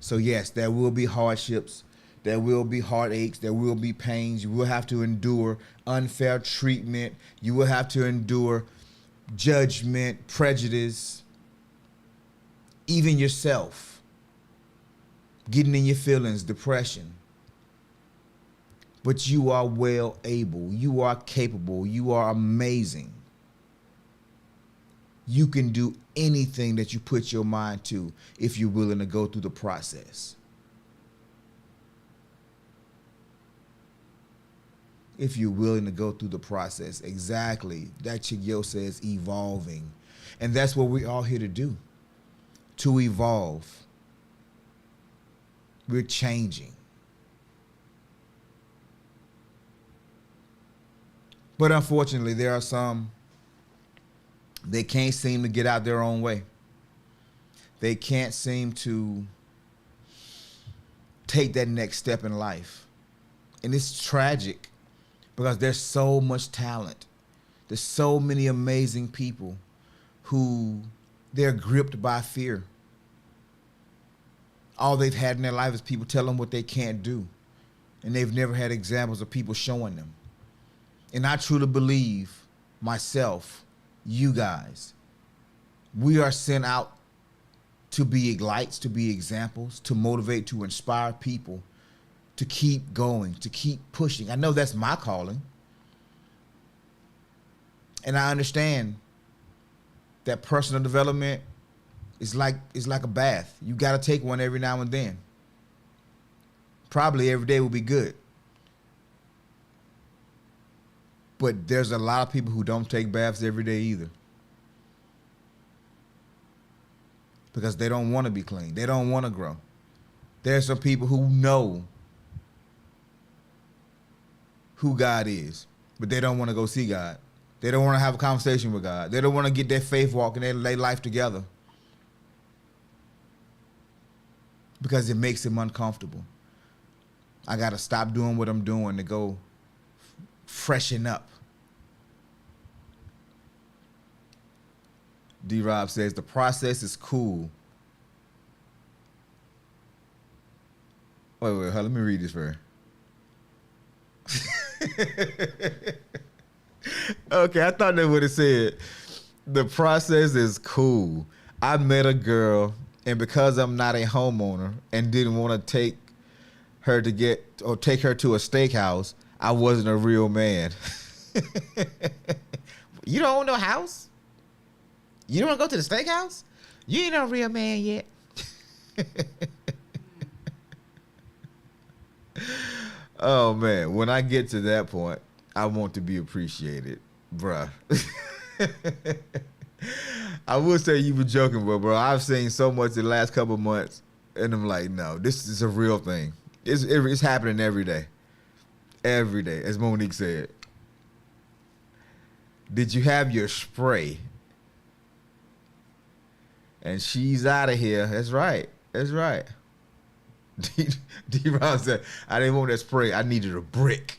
So yes, there will be hardships. There will be heartaches. There will be pains. You will have to endure unfair treatment. You will have to endure judgment, prejudice, even yourself, getting in your feelings, depression. But you are well able. You are capable. You are amazing. You can do anything that you put your mind to if you're willing to go through the process. If you're willing to go through the process. Exactly. That Chigyo says evolving. And that's what we're all here to do. To evolve. We're changing. But unfortunately, there are some, they can't seem to get out their own way. They can't seem to take that next step in life. And it's tragic because there's so much talent. There's so many amazing people who they're gripped by fear. All they've had in their life is people tell them what they can't do. And they've never had examples of people showing them. And I truly believe myself, you guys, We are sent out to be lights, to be examples, to motivate, to inspire people, to keep going, to keep pushing. I know that's my calling. And I understand that personal development is like a bath. You got to take one every now and then. Probably every day will be good. But there's a lot of people who don't take baths every day either. Because they don't want to be clean. They don't want to grow. There's some people who know who God is, but they don't want to go see God. They don't want to have a conversation with God. They don't want to get their faith walk and their life together because it makes them uncomfortable. I got to stop doing what I'm doing to go freshen up. D-Rob says, the process is cool. Wait, let me read this for her. Okay, I thought that's what it said. The process is cool. I met a girl, and because I'm not a homeowner and didn't want to take her to a steakhouse, I wasn't a real man. You don't own no house? You don't want to go to the steakhouse? You ain't no real man yet. Oh, man. When I get to that point, I want to be appreciated, bruh. I would say you were joking, but bro, I've seen so much in the last couple of months, and I'm like, no, this is a real thing. It's happening every day. Every day, as Monique said. Did you have your spray? And she's out of here. That's right. That's right. D-Ron said, I didn't want that spray. I needed a brick.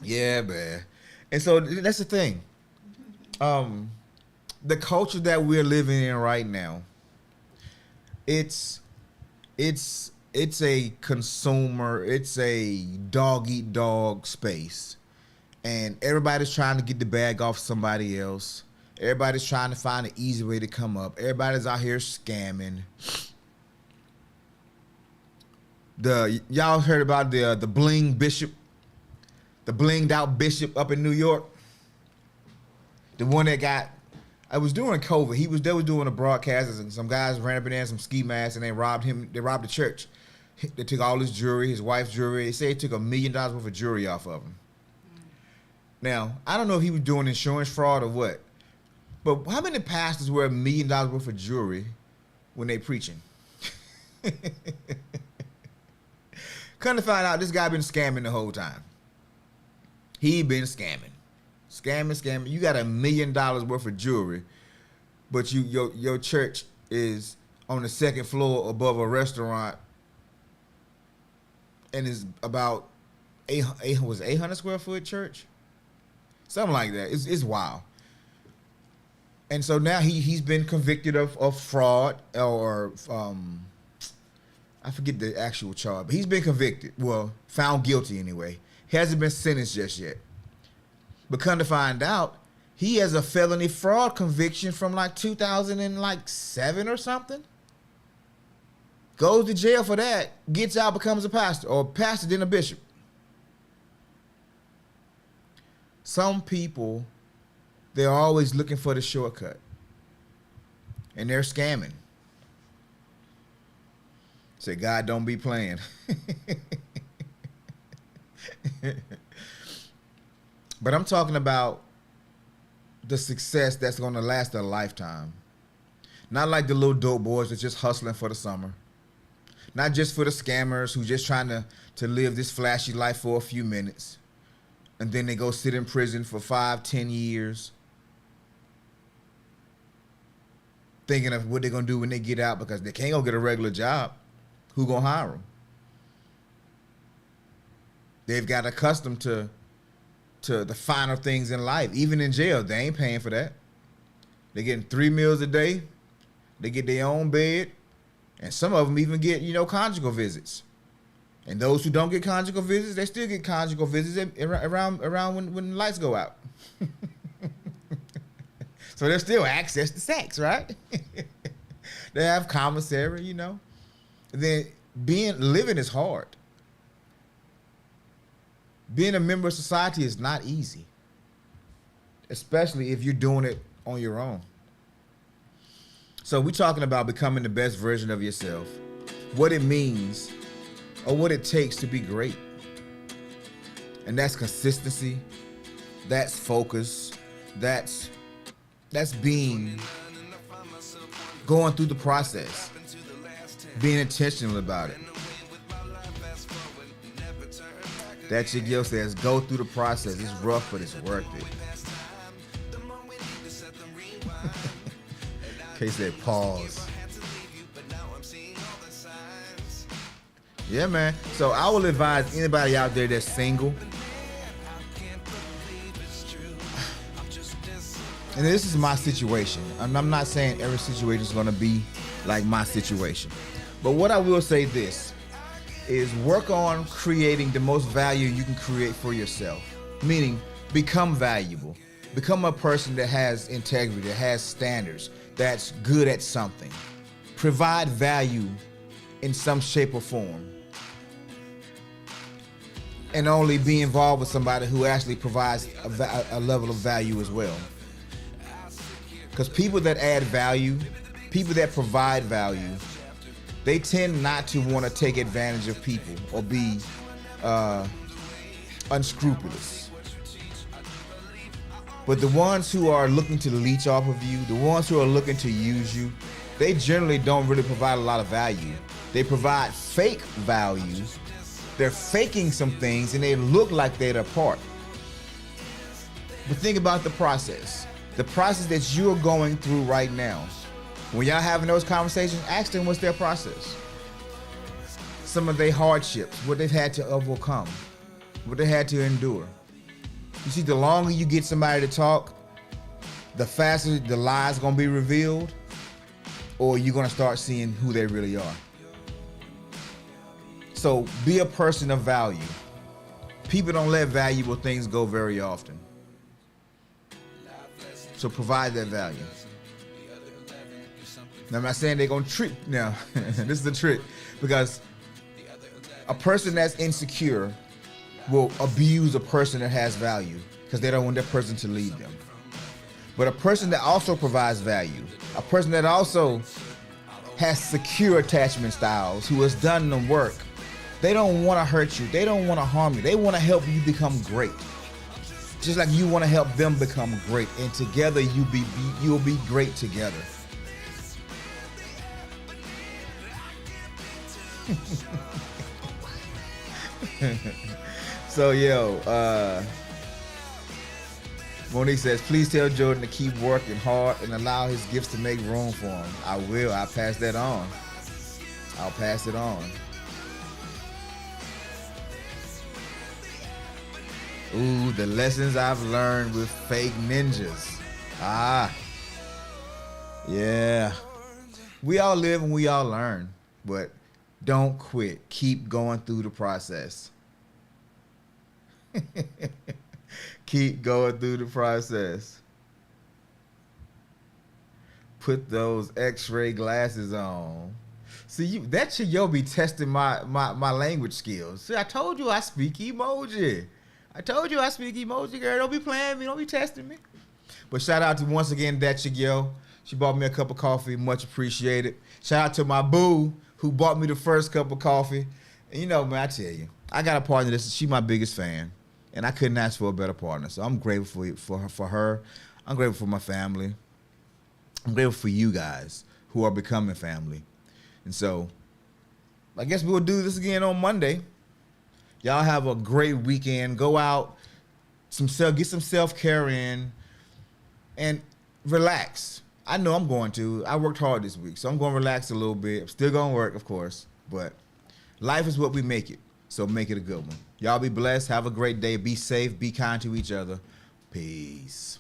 Yeah, man. And so that's the thing. The culture that we're living in right now, it's a consumer, it's a dog eat dog space. And everybody's trying to get the bag off somebody else. Everybody's trying to find an easy way to come up. Everybody's out here scamming. Y'all heard about the bling bishop, the blinged out bishop up in New York? The one that got, I was during COVID. They was doing a broadcast, and some guys ran up in there in some ski masks, and they robbed him. They robbed the church. They took all his jewelry, his wife's jewelry. They say they took $1 million worth of jewelry off of him. Now, I don't know if he was doing insurance fraud or what, but how many pastors wear $1 million worth of jewelry when they preaching? Come to find out, this guy been scamming the whole time. He been scamming. Scamming. You got $1 million worth of jewelry, but your church is on the second floor above a restaurant, and is about 800 square foot church, something like that. It's wild. And so now he's been convicted of fraud or I forget the actual charge, but he's been convicted. Well, found guilty anyway. He hasn't been sentenced just yet. But come to find out, he has a felony fraud conviction from like 2007 or something. Goes to jail for that, gets out, becomes a pastor, or pastor then a bishop. Some people, they're always looking for the shortcut. And they're scamming. Say, God, don't be playing. But I'm talking about the success that's going to last a lifetime. Not like the little dope boys that's just hustling for the summer. Not just for the scammers who just trying to live this flashy life for a few minutes. And then they go sit in prison for 5-10 years. Thinking of what they're going to do when they get out because they can't go get a regular job. Who going to hire them? They've got accustomed to the finer things in life. Even in jail, they ain't paying for that. They're getting 3 meals a day. They get their own bed. And some of them even get, conjugal visits. And those who don't get conjugal visits, they still get conjugal visits around when the lights go out. So there's still access to sex, right? They have commissary, you know. And then living is hard. Being a member of society is not easy, especially if you're doing it on your own. So we're talking about becoming the best version of yourself, what it means or what it takes to be great. And that's consistency, that's focus, that's going through the process, being intentional about it. That chick yo says, go through the process. It's rough, but it's worth it. Kay said, pause. Yeah, man. So I will advise anybody out there that's single. And this is my situation. And I'm not saying every situation is going to be like my situation. But what I will say this is work on creating the most value you can create for yourself. Meaning, become valuable. Become a person that has integrity, that has standards, that's good at something. Provide value in some shape or form. And only be involved with somebody who actually provides a level of value as well. Because people that add value, people that provide value, they tend not to want to take advantage of people or be unscrupulous. But the ones who are looking to leech off of you, the ones who are looking to use you, they generally don't really provide a lot of value. They provide fake value. They're faking some things and they look like they're a part. But think about the process. The process that you're going through right now. When y'all having those conversations, ask them what's their process. Some of their hardships, what they've had to overcome, what they had to endure. You see, the longer you get somebody to talk, the faster the lies gonna be revealed, or you're gonna start seeing who they really are. So be a person of value. People don't let valuable things go very often. So provide that value. Now, I'm not saying they're gonna treat. Now, this is the trick, because a person that's insecure will abuse a person that has value because they don't want that person to lead them. But a person that also provides value, a person that also has secure attachment styles, who has done the work, they don't want to hurt you. They don't want to harm you. They want to help you become great. Just like you want to help them become great, and together you'll be great together. So Monique says, please tell Jordan to keep working hard and allow his gifts to make room for him. I will. I'll pass that on. I'll pass it on. Ooh, the lessons I've learned with fake ninjas. Yeah. We all live and we all learn, but don't quit. Keep going through the process. Keep going through the process. Put those X-ray glasses on. See, that should be testing my language skills. See, I told you I speak emoji. Girl. Don't be playing me. Don't be testing me. But shout out to, once again, that chick, yo. She bought me a cup of coffee. Much appreciated. Shout out to my boo who bought me the first cup of coffee. And you know, man, I tell you, I got a partner that's she my biggest fan. And I couldn't ask for a better partner. So I'm grateful for her. I'm grateful for my family. I'm grateful for you guys who are becoming family. And so I guess we'll do this again on Monday. Y'all have a great weekend. Go out, get some self-care in, and relax. I know I'm going to. I worked hard this week, so I'm going to relax a little bit. I'm still going to work, of course, but life is what we make it. So make it a good one. Y'all be blessed. Have a great day. Be safe. Be kind to each other. Peace.